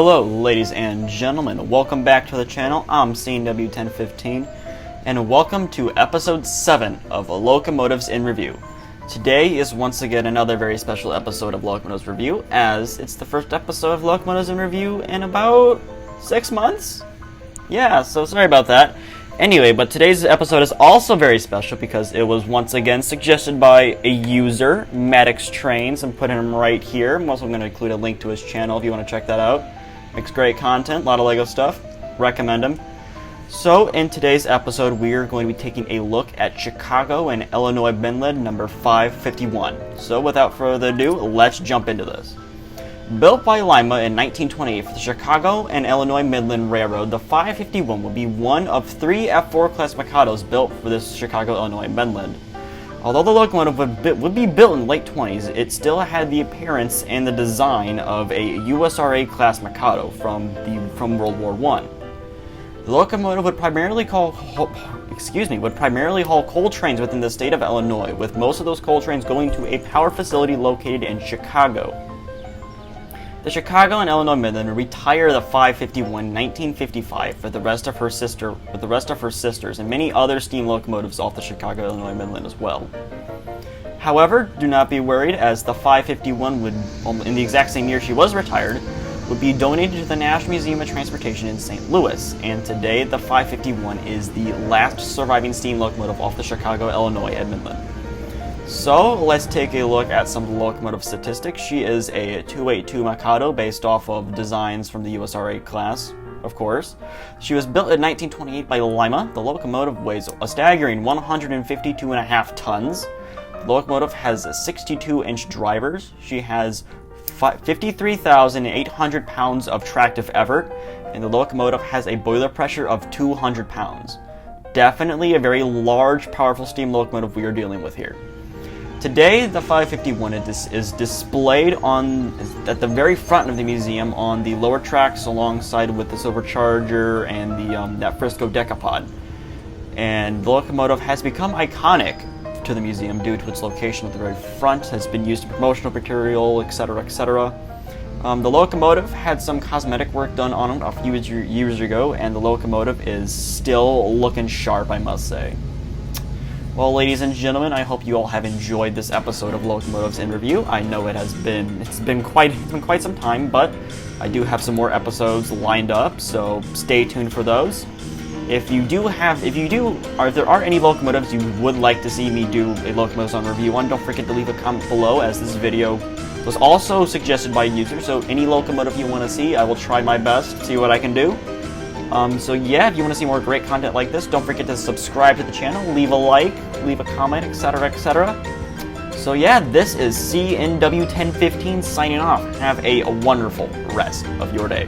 Hello ladies and gentlemen, welcome back to the channel. I'm CNW1015 and welcome to episode 7 of Locomotives in Review. Today is once again another very special episode of Locomotives Review, as it's the first episode of Locomotives in Review in about 6 months? Yeah, so sorry about that. Anyway, but today's episode is also very special because it was once again suggested by a user, Maddox Trains. I'm putting him right here. I'm also going to include a link to his channel if you want to check that out. Makes great content, a lot of LEGO stuff. Recommend him. So, in today's episode, we are going to be taking a look at Chicago and Illinois Midland number 551. So, without further ado, let's jump into this. Built by Lima in 1928 for the Chicago and Illinois Midland Railroad, the 551 will be one of 3 F4 class Mikados built for this Chicago Illinois Midland. Although the locomotive would be built in the late 20s, it still had the appearance and the design of a USRA class Mikado from World War I. The locomotive would primarily haul coal trains within the state of Illinois, with most of those coal trains going to a power facility located in Chicago. The Chicago and Illinois Midland would retire the 551 in 1955 with the rest of her sisters and many other steam locomotives off the Chicago Illinois Midland as well. However, do not be worried, as the 551 would, in the exact same year she was retired, would be donated to the National Museum of Transportation in St. Louis, and today the 551 is the last surviving steam locomotive off the Chicago Illinois Midland. So, let's take a look at some locomotive statistics. She is a 282 Mikado based off of designs from the USRA class, of course. She was built in 1928 by Lima. The locomotive weighs a staggering 152.5 tons. The locomotive has 62-inch drivers. She has 53,800 pounds of tractive effort, and the locomotive has a boiler pressure of 200 pounds. Definitely a very large, powerful steam locomotive we are dealing with here. Today, the 551 is displayed at the very front of the museum on the lower tracks, alongside with the Supercharger and that Frisco Decapod. And the locomotive has become iconic to the museum due to its location at the very front, has been used in promotional material, etc., etc. The locomotive had some cosmetic work done on it a few years ago, and the locomotive is still looking sharp, I must say. Well, ladies and gentlemen, I hope you all have enjoyed this episode of Locomotives in Review. I know it's been quite some time, but I do have some more episodes lined up, so stay tuned for those. If there are any locomotives you would like to see me do a Locomotives on Review on, don't forget to leave a comment below, as this video was also suggested by a user, so any locomotive you want to see, I will try my best to see what I can do. So yeah, if you want to see more great content like this, don't forget to subscribe to the channel, leave a like, leave a comment, etc., etc. So yeah, this is CNW1015 signing off. Have a wonderful rest of your day.